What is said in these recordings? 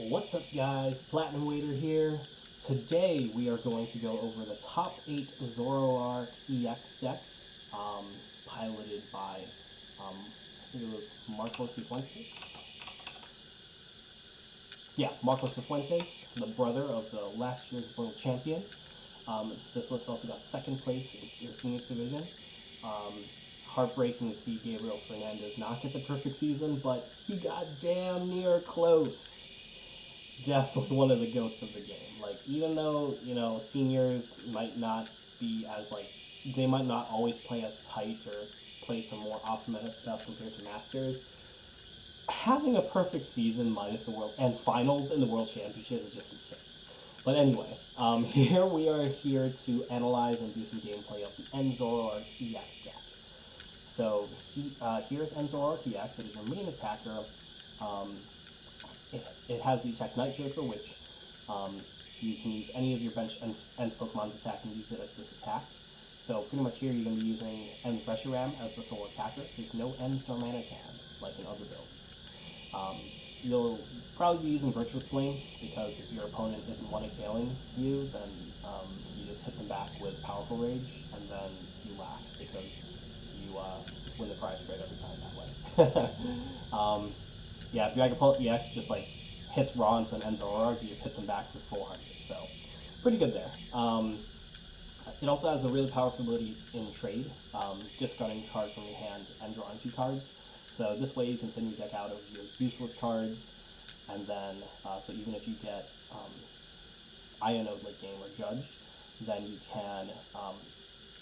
What's up guys, Platinum Waiter here. Today we are going to go over the top 8 Zoroark EX deck, piloted by, I think it was Marco Cifuentes. Yeah, Marco Cifuentes, the brother of the last year's world champion. This list also got second place in the seniors division. Heartbreaking to see Gabriel Fernandez not get the perfect season, but he got damn near close. Definitely one of the goats of the game. Like, even though, seniors might not be as, they might not always play as tight or play some more off-meta stuff compared to Masters, having a perfect season minus the World, and finals in the World Championship is just insane. But anyway, here we are here to analyze and do some gameplay of the Zoroark EX deck. So, here's Zoroark EX. It is your main attacker. It has the attack Night Joker, which you can use any of your bench Ends Pokemon's attack and use it as this attack. So pretty much here you're going to be using Ends Reshiram as the sole attacker. There's no Ends Darmanitan like in other builds. You'll probably be using Virtual Swing because if your opponent isn't one-KOing you, then you just hit them back with Powerful Rage, and then you laugh because you just win the prize trade every time that way. Yeah, Dragapult EX just hits raw into an Zoroark, you just hit them back for 400, so pretty good there. It also has a really powerful ability in trade, discarding a card from your hand and drawing 2 cards. So this way you can thin your deck out of your useless cards, and then, so even if you get Ionode late game or Judged, then you can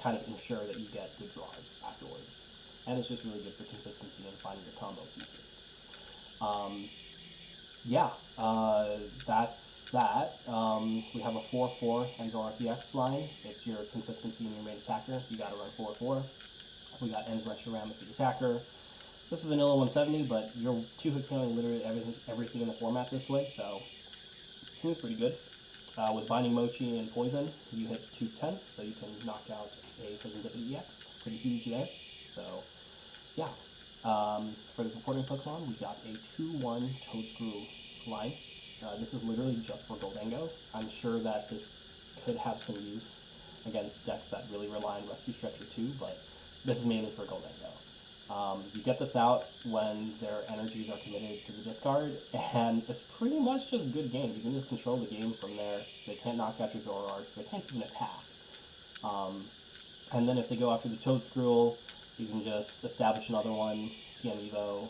kind of ensure that you get good draws afterwards. And it's just really good for consistency and finding your combo pieces. That's that. We have a 4-4 Zoroark EX line. It's your consistency in your main attacker. You gotta run 4-4. We got Ends Reshiram as the attacker. This is vanilla 170, but you're 2-hit killing literally everything in the format this way, so it seems pretty good. With Binding Mochi and Poison, you hit 210, so you can knock out a Serendipity EX. Pretty huge there. So, yeah. For the supporting Pokemon, we got a 2-1 Toadscrew line. This is literally just for Goldango. I'm sure that this could have some use against decks that really rely on Rescue Stretcher too, but this is mainly for Goldango. You get this out when their energies are committed to the discard, and it's pretty much just good game. You can just control the game from there. They can't knock out your Zoroarks, so they can't even attack. And then if they go after the Toadscrew, you can just establish another one, TM Evo.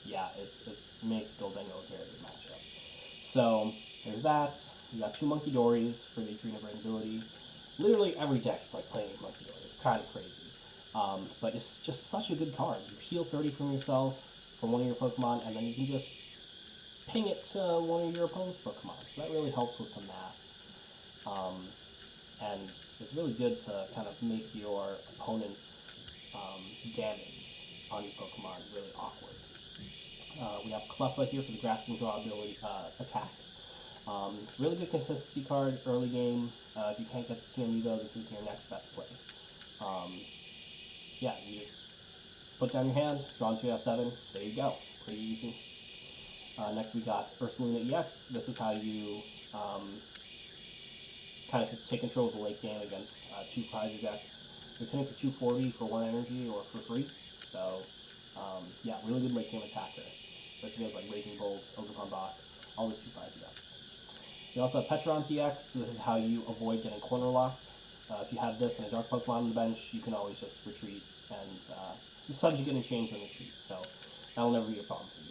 It makes Goldango a very good matchup. So, there's that. You got 2 Monkey Dories for the Adrena Brain ability. Literally every deck is playing Monkey Dory. It's kind of crazy. But it's just such a good card. You heal 30 from yourself, from one of your Pokemon, and then you can just ping it to one of your opponent's Pokemon. So that really helps with some math. And it's really good to kind of make your opponent's damage on your Pokemon really awkward. We have Cleffa here for the Grasping Draw ability attack. Really good consistency card early game. If you can't get the TM Evo, this is your next best play. You just put down your hand, draw into F7, there you go. Pretty easy. Next we got Ursaluna EX. This is how you kind of take control of the late game against 2 prize decks. Just hitting for 240 for 1 energy or for free. So, really good late game attacker. Especially against Raging Bolt, Ogerpon Box, all those 2 prize decks. You also have Petron EX. So this is how you avoid getting corner locked. If you have this and a Dark Pokemon on the bench, you can always just retreat and subject getting changed and retreat. So that'll never be a problem for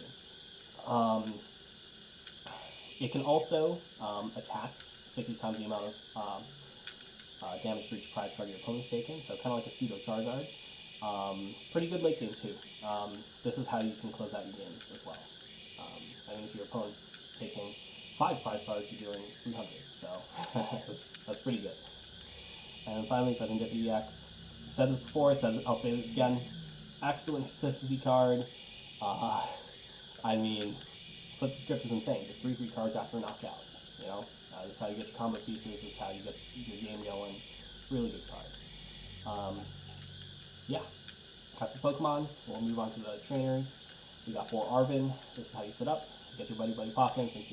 you. It can also attack 60 times the amount of damage for each prize card your opponent's taking, so kind of like a pseudo Charizard. Pretty good late game too. This is how you can close out your games as well. If your opponent's taking 5 prize cards, you're doing 300, so that's pretty good. And finally, Serendipity EX. I said this before, I'll say this again. Excellent consistency card. Flip the script is insane. Just 3 free cards after a knockout. This is how you get your combo pieces. This is how you get your game going. Really good card. That's the Pokemon. We'll move on to the trainers. We got 4 Arvin. This is how you set up. get your Buddy Buddy Poffins and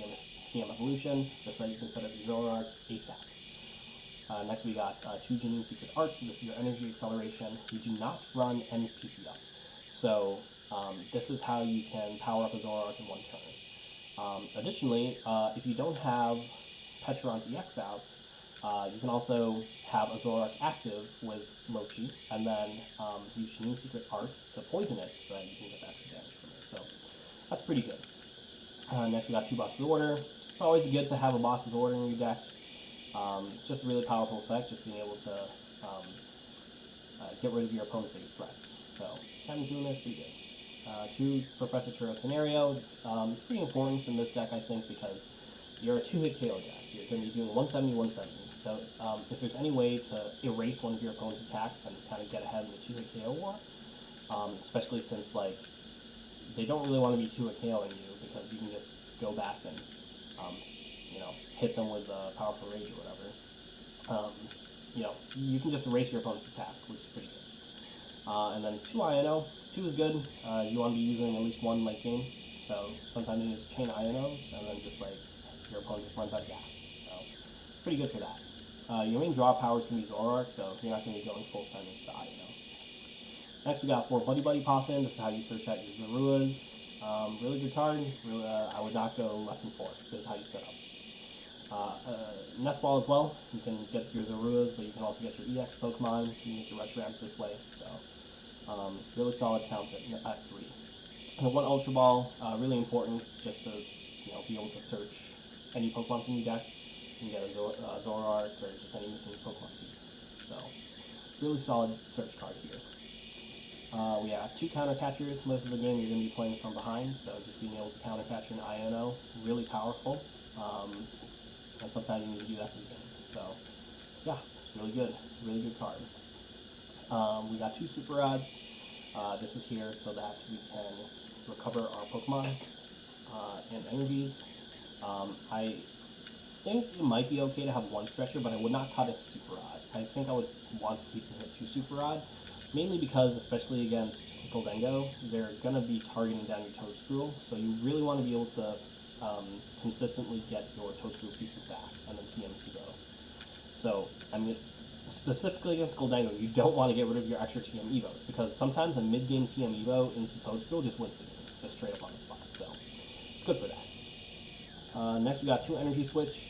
TM Evolution, just so you can set up your Zoroarks ASAP. Next we got 2 Janine Secret Arts, so this is your energy acceleration. You do not run N's PP up. So this is how you can power up a Zoroark in one turn. Additionally, if you don't have Petron's EX out, you can also have a Zoroark active with Mochi, and then use Janine Secret Art to poison it so that you can get the extra damage from it. So that's pretty good. Next we got 2 Bosses Order. It's always good to have a Boss's Order in your deck. Just a really powerful effect, just being able to get rid of your opponent's biggest threats. So having 2 in there is pretty good. 2 Professor Turo Scenario. It's pretty important in this deck, I think, because you're a 2-hit KO deck. You're going to be doing 170, 170. So if there's any way to erase one of your opponent's attacks and kind of get ahead in the 2-hit KO war, especially since like they don't really want to be 2-hit KOing you, because you can just go back and hit them with Powerful Rage or whatever. You can just erase your opponent's attack, which is pretty good. And then 2 INO. 2 is good. You want to be using at least 1 late game. So sometimes you just chain INOs, and then just like your opponent just runs out of gas. So it's pretty good for that. Your main draw power is going to be Zoroark, so you're not going to be going full send into the INO. Next we got 4 Buddy Buddy Poffin. This is how you search out your Zoruas. Really good card. Really, I would not go less than 4. This is how you set up. Nest Ball as well. You can get your Zoruas, but you can also get your EX Pokemon. You can get your Reshirams this way. So really solid count at 3. And 1 Ultra Ball, really important just to be able to search any Pokemon from your deck. You can get a Zoroark or just any missing Pokemon piece. So really solid search card here. We have 2 counter catchers. Most of the game you're going to be playing from behind, so just being able to counter catcher an INO, really powerful. And sometimes you need to do that for the game. So yeah, it's really good card. We got 2 Super Rods. This is here so that we can recover our Pokemon and energies. I think it might be okay to have 1 Stretcher, but I would not cut a Super Rod. I think I would want to keep this at 2 Super Rod, mainly because, especially against Goldengo, they're going to be targeting down your Toedscruel, so you really want to be able to consistently get your Toedscruel pieces back, and then TM Evo. So, I mean, specifically against Goldengo, you don't want to get rid of your extra TM Evos, because sometimes a mid-game TM Evo into Toedscruel just wins the game, just straight up on the spot, so it's good for that. Next we got 2 Energy Switch.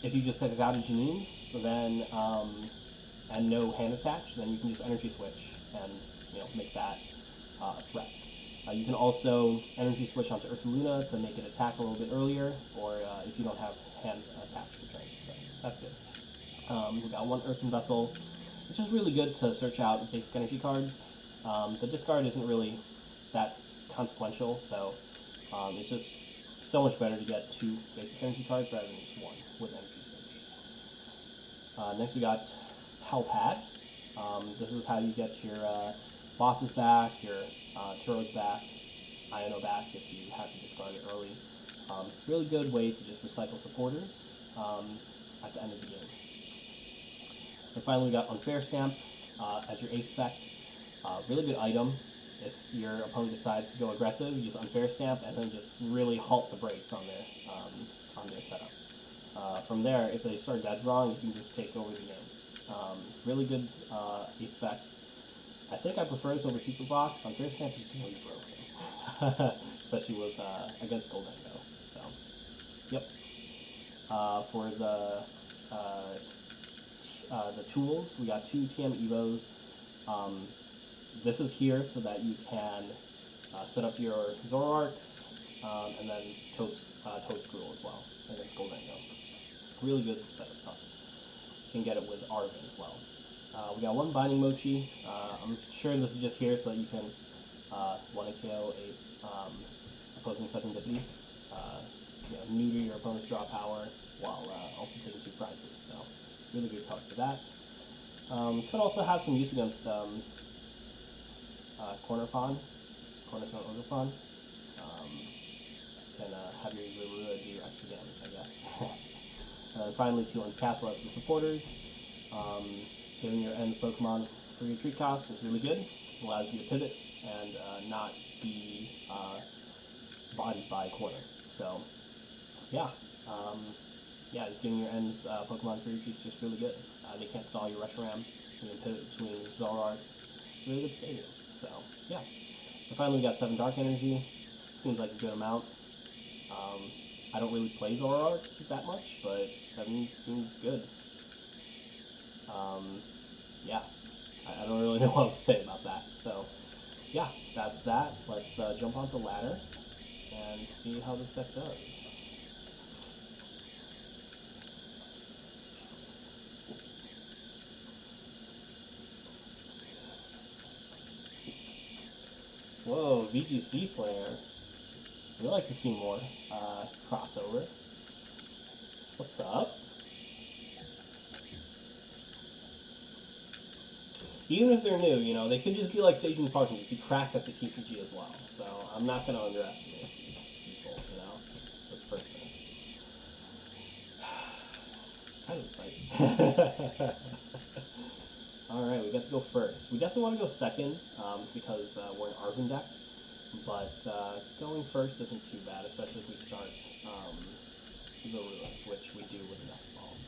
If you just got a Janines, then, and no hand attach, then you can just Energy Switch and make that a threat. You can also Energy Switch onto Ursaluna to make it attack a little bit earlier, or if you don't have hand attach for training, so that's good. We got 1 Earthen Vessel, which is really good to search out basic energy cards. The discard isn't really that consequential, so it's just so much better to get 2 basic energy cards rather than just 1 with Energy Switch. Next we got Palpad. This is how you get your bosses back, your Turos back, Iono back if you have to discard it early. Really good way to just recycle supporters at the end of the game. And finally we got Unfair Stamp as your ace spec. Really good item. If your opponent decides to go aggressive, you just Unfair Stamp and then just really halt the brakes on their setup. From there, if they start dead wrong, you can just take over the game. Really good ace spec. I think I prefer this over Super Box. Unfair Stamp is just really broken, especially with against Goldengo. So, yep. For the tools, we got 2 TM Evos. This is here so that you can set up your Zoroarks and then Toedscruel as well against Goldengo. Really good setup card. You can get it with Arvin as well. We got 1 Binding Mochi. I'm sure this is just here so that you can 1 KO a opposing Pheasantipity. Neuter your opponent's draw power while also taking 2 prizes. So really good card for that. Could also have some use against Cornerstone Ogrepawn. Can have your Zorua do extra damage, I guess. And then finally, 2 Ends Castle as the supporters. Giving your Ends Pokemon for your treat cost is really good. Allows you to pivot and not be by a corner. So, yeah. Yeah, just getting your ends Pokemon for retreats is just really good. They can't stall your Reshiram. You can pivot between Zoroarks. It's a really good stadium. So, yeah. So finally we got 7 Dark Energy. Seems like a good amount. I don't really play Zoroark that much, but 7 seems good. Yeah, I don't really know what else to say about that. So, yeah, that's that. Let's jump onto ladder and see how this deck does. Whoa, VGC player. We'd like to see more crossover. What's up? Even if they're new, you know, they could just be like Sage in the Park and just be cracked at the TCG as well. So I'm not going to underestimate these people, you know, this person. Kind of exciting. Alright, we get to go first. We definitely want to go second because we're an Arvin deck. But going first isn't too bad, especially if we start Zoroark, which we do with Nest Balls.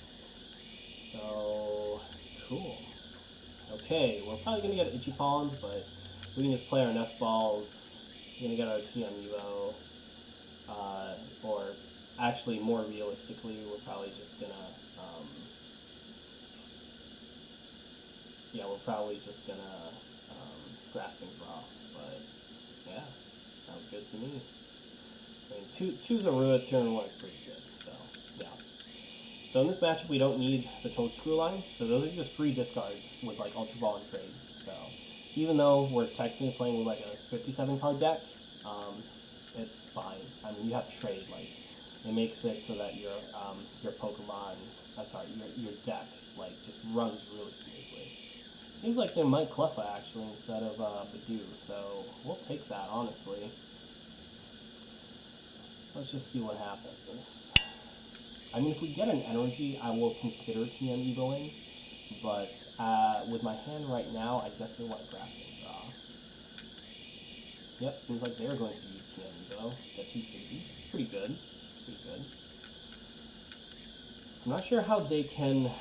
So, cool. Okay, we're probably going to get Itchy Pawns, but we can just play our Nest Balls. We're going to get our TM Evo. Or, actually, more realistically, we're probably just going to... yeah, we're probably just going to Grasping Draw, but... yeah, sounds good to me. I mean, two Zoroark turn 1 is pretty good, so, yeah. So in this matchup, we don't need the Toadscrew line, so those are just free discards with, like, Ultra Ball and Trade. So, even though we're technically playing with, like, a 57-card deck, it's fine. I mean, you have Trade, like, it makes it so that your Pokemon, your deck, like, just runs really smoothly. Seems like they might Cleffa, actually, instead of Badoo, so we'll take that, honestly. Let's just see what happens. I mean, if we get an energy, I will consider TM Evoing, but with my hand right now, I definitely want Grasping Draw. Yep, seems like they're going to use TM Evo. Get 2 treaties. Pretty good. Pretty good. I'm not sure how they can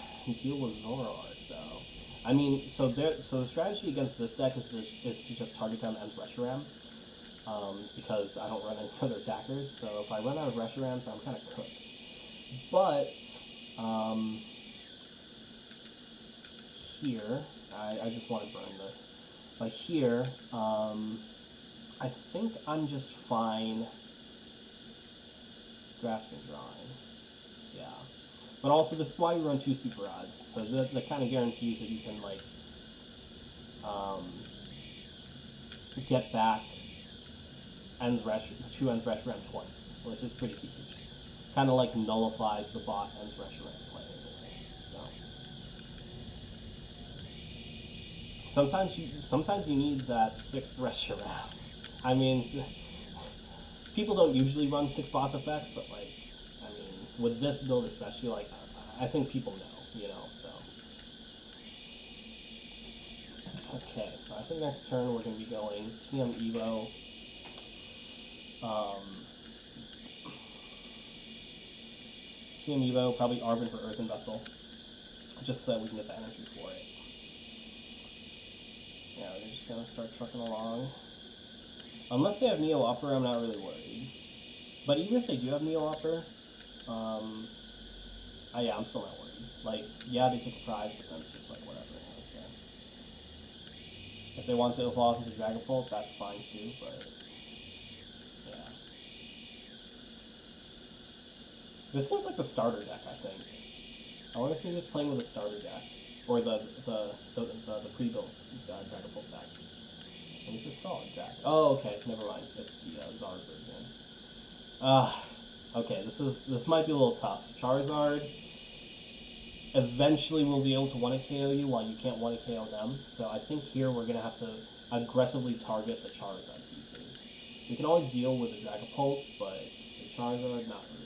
deal with Zoroark, though. I mean, so the strategy against this deck is to just target down M's Reshiram, because I don't run any other attackers, so if I run out of Reshirams, I'm kind of cooked. But, here, I just want to burn this, but here, I think I'm just fine Grasping Drawing, yeah. But also, this is why we run 2 Super Odds, so that kind of guarantees that you can, like, get back the 2 Ends Reshiram twice, which is pretty huge. Kind of, like, nullifies the boss Ends Reshiram play anyway, so. Sometimes you need that 6th Reshiram. I mean, people don't usually run 6 boss effects, but, like, I mean, with this build especially, like, I think people know, you know, so. Okay, so I think next turn we're going to be going TM Evo. TM Evo, probably Arvin for Earthen Vessel, just so that we can get the energy for it. Yeah, we're just going to start trucking along. Unless they have Neo Upper, I'm not really worried. But even if they do have Neo Upper, yeah, I'm still not worried. Like, yeah, they take a prize, but then it's just like, whatever. Okay. If they want to evolve into Dragapult, that's fine too, but yeah. This seems like the starter deck, I think. I wonder if they're just playing with a starter deck. Or the pre-built Dragapult deck. And this is solid deck. Oh, okay, never mind. It's the Zard version. Okay, this might be a little tough. Charizard eventually will be able to 1-KO you while you can't 1-KO them. So I think here we're going to have to aggressively target the Charizard pieces. We can always deal with the Dragapult, but the Charizard, not really.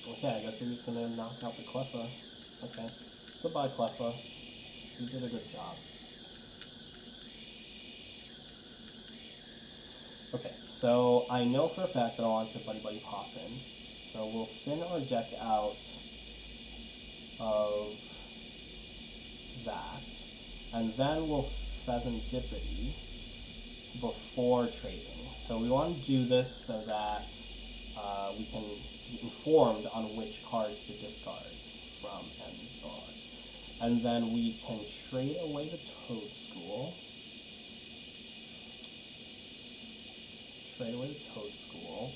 Okay, I guess they're just going to knock out the Cleffa. Okay. Goodbye, Cleffa. You did a good job. So I know for a fact that I want to Buddy Buddy Poffin. So we'll thin our deck out of that. And then we'll Pheasantipity before trading. So we want to do this so that we can be informed on which cards to discard from Zoroark. And then we can trade away the Toadschool. Trade away the Toadschool.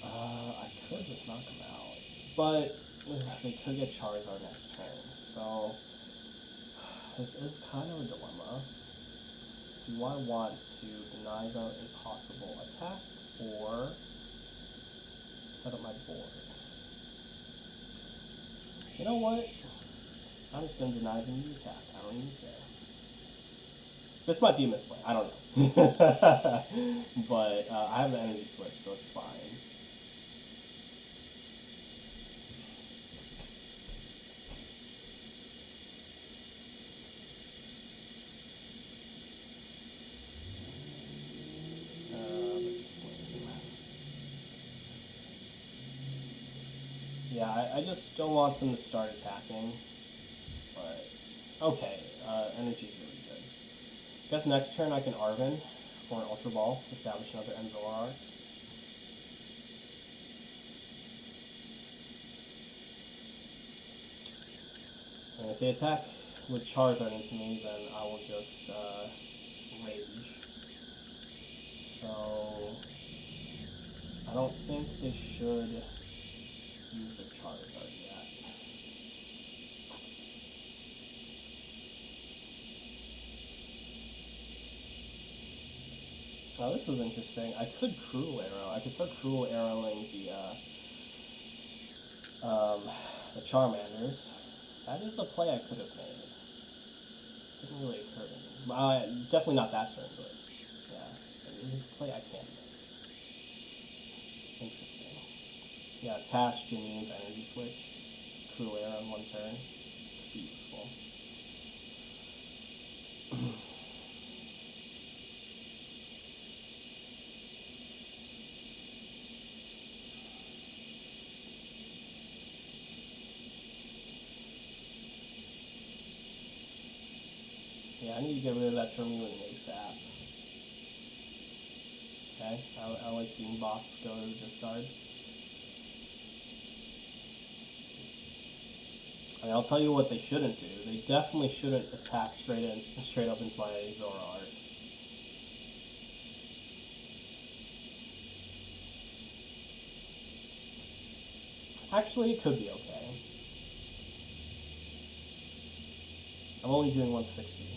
I could just knock them out. But they could get Charizard next turn. So this is kind of a dilemma. Do I want to deny them a possible attack or set up my board? You know what? I'm just going to deny them the attack. I don't even care. This might be a misplay. I don't know. But I have an energy switch, so it's fine. Yeah, I just don't want them to start attacking. But, okay, energy is really good. I guess next turn I can Arven for an Ultra Ball, establish another Zoroark. And if they attack with Charizard into me, then I will just Rage. So, I don't think they should use a Charizard yet. Now this is interesting. I could Cruel Arrow. I could start Cruel Arrowing the Charmanders. That is a play I could have made. Didn't really occur to me. Definitely not that turn, but yeah, it is a play I can make. Interesting. Yeah, attach Janine's energy switch, Cruel Arrow on one turn. Could be useful. Yeah, I need to get rid of that Charmeleon ASAP. Okay, I like seeing Boss go to discard. I mean, I'll tell you what they shouldn't do. They definitely shouldn't attack straight up into my Zoroark. Actually, it could be okay. I'm only doing 160.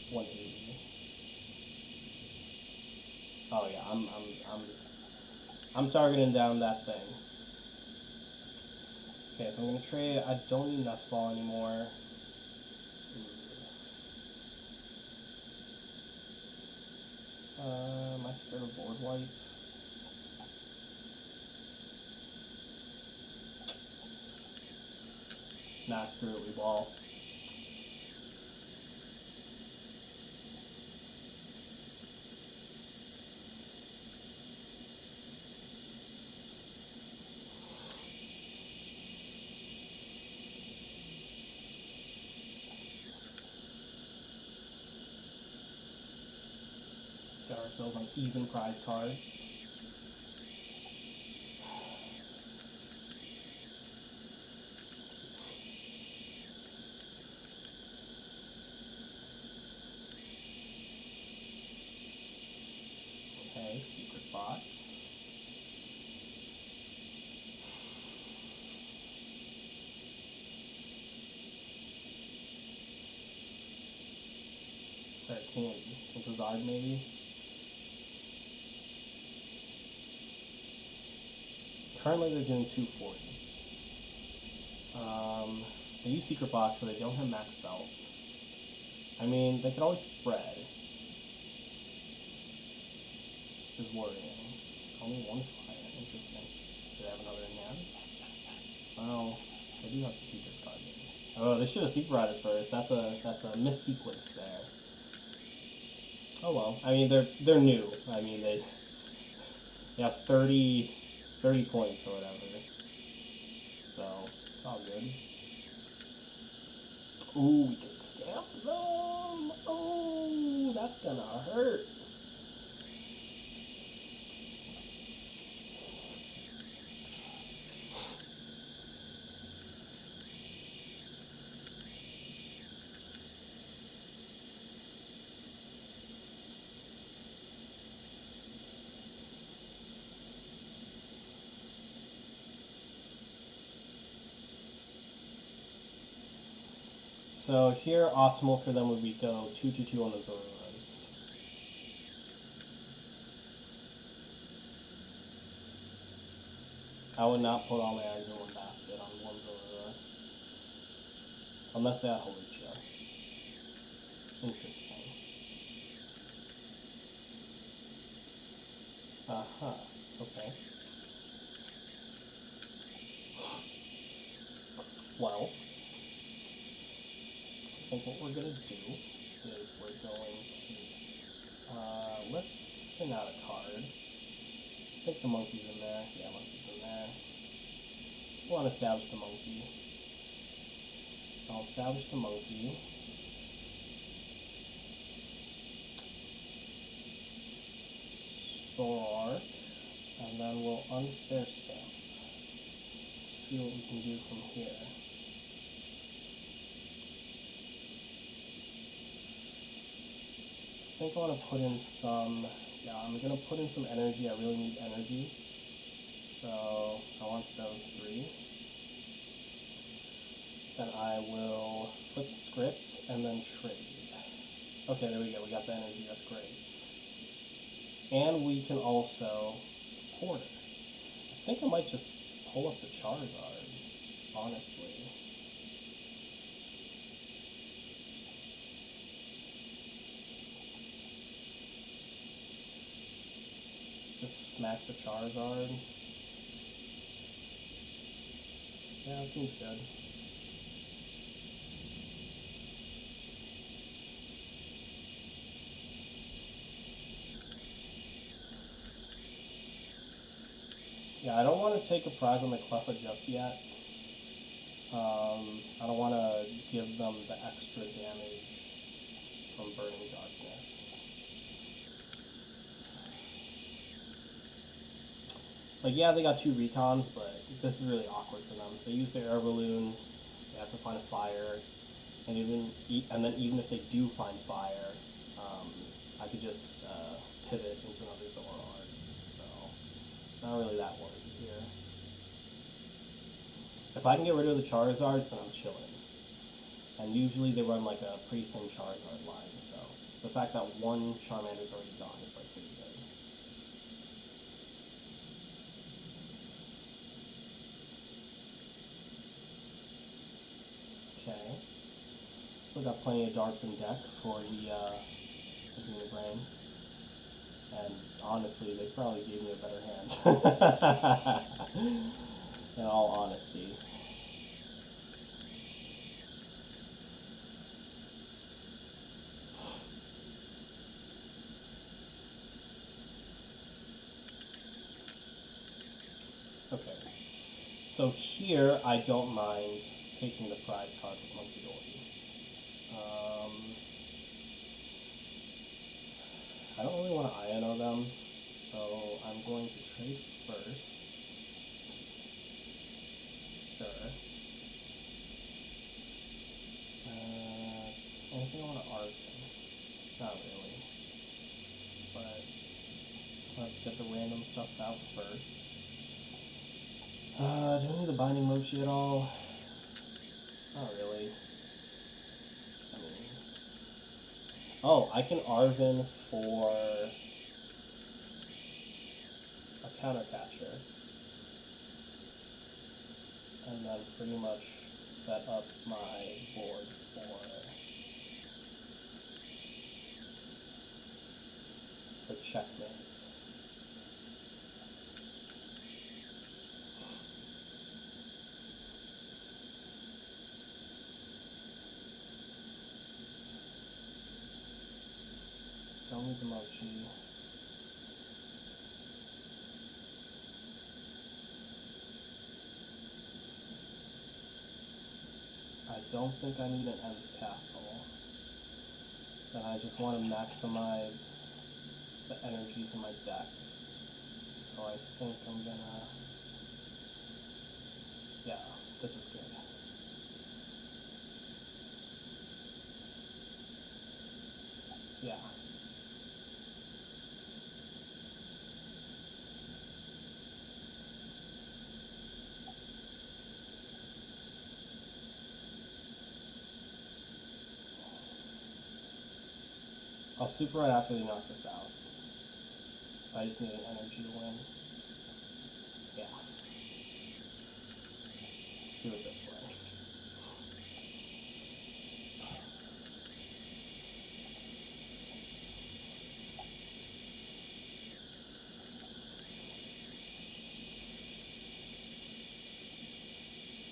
180. Oh yeah, I'm targeting down that thing. Okay, so I'm gonna trade. I don't need Nest Ball anymore. Am I scared of board wipe? Nah, screw it, we ball. Got ourselves on even prize cards. Okay, secret box. Rare candy. It's a Zard maybe. Currently they're doing 240. They use secret box, so they don't have max belt. I mean, they could always spread, which is worrying. Only one fire. Interesting. Do they have another in hand? Oh, they do have two discarded. Oh, they should have secret routed first. That's a missequence there. Oh well. I mean, they're new. I mean, they have 30 points or whatever. So it's all good. Ooh, we can stamp them. Oh, that's gonna hurt. So here, optimal for them would be go 2/2/2 on the Zoroarks. I would not put all my eggs in one basket on one Zoroark. Unless they had Halucha. Interesting. Uh-huh. Okay. Well, I think what we're going to do is we're going to, let's thin out a card. I think the monkey's in there. Yeah, monkey's in there. We want to establish the monkey. I'll establish the monkey. Zoroark. And then we'll unfair stamp. See what we can do from here. I think I want to put in some, yeah, I'm going to put in some energy. I really need energy. So I want those 3. Then I will flip the script and then trade. Okay, there we go. We got the energy. That's great. And we can also support it. I think I might just pull up the Charizard, honestly. Just smack the Charizard. Yeah, that seems good. Yeah, I don't want to take a prize on the Cleffa just yet. I don't want to give them the extra damage from Burning Darkness. Like, yeah, they got 2 recons, but this is really awkward for them. They use their Air Balloon, they have to find a fire, and then even if they do find fire, I could just pivot into another Zoroark. So, not really that worried here. If I can get rid of the Charizards, then I'm chilling. And usually they run like a pretty thin Charizard line, so the fact that one Charmander's already gone is like pretty good. Okay. Still got plenty of darts in deck for the Junior Brain. And honestly, they probably gave me a better hand. In all honesty. Okay. So here, I don't mind taking the prize card with Monkey Dory. I don't really want to INO them, so I'm going to trade first. Sure. Anything I want to argue? Not really. But let's get the random stuff out first. Do I need the Binding Mochi at all? Not really. I mean... Oh, I can Arven for a counter catcher. And then pretty much set up my board for checkmates. Don't need the mochi. I don't think I need an Ends Castle. Then I just want to maximize the energies in my deck. So I think I'm gonna... Yeah, this is good. Yeah. I'll super right after they knock this out. So I just need an energy to win. Yeah. Let's do it this way.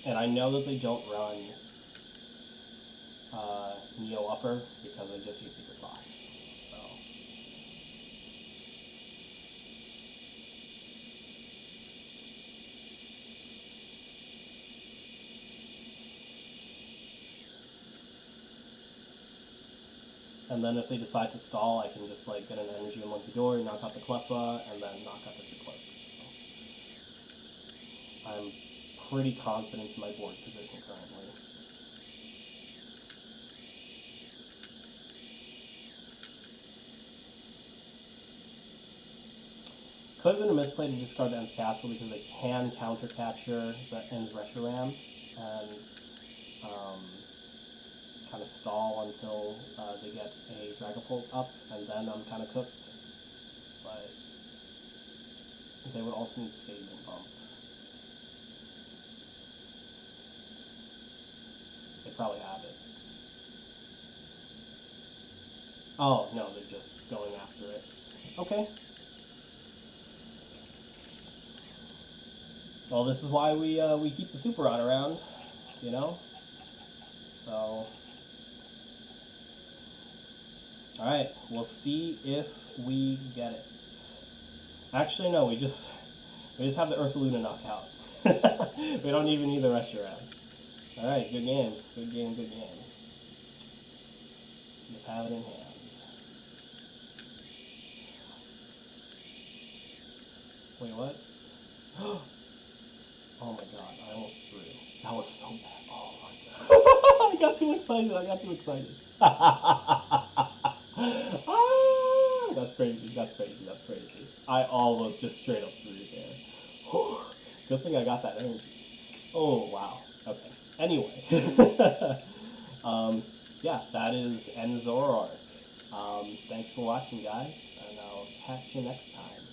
And I know that they don't run Neo Upper because I just use Secret Box. So. And then if they decide to stall, I can just like get an energy in Monkey Door, knock out the Cleffa, and then knock out the Clerk. So. I'm pretty confident in my board position currently. Could have been a misplay to discard the Ends Castle because they can counter capture the Ends Reshiram and kind of stall until they get a Dragapult up, and then I'm kind of cooked. But they would also need Stadium Bump. They probably have it. Oh, no, they're just going after it. Okay. Well, this is why we keep the Super Rod around, you know? So... Alright, we'll see if we get it. Actually, no, we just have the Ursaluna knockout. We don't even need the Reshiram. Alright, good game. Good game, good game. Just have it in hand. Wait, what? Oh my god, I almost threw. That was so bad. Oh my god. I got too excited, Ah, that's crazy, that's crazy, that's crazy. I almost just straight up threw it there. Good thing I got that energy. Oh, wow. Okay. Anyway. Yeah, that is End Zoroark. Thanks for watching, guys, and I'll catch you next time.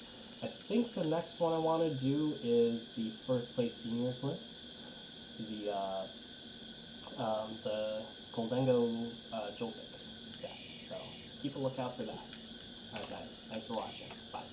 I think the next one I want to do is the first place seniors list. The Goldengo Joltik. Yeah, so keep a lookout for that. Alright guys, thanks for watching. Bye.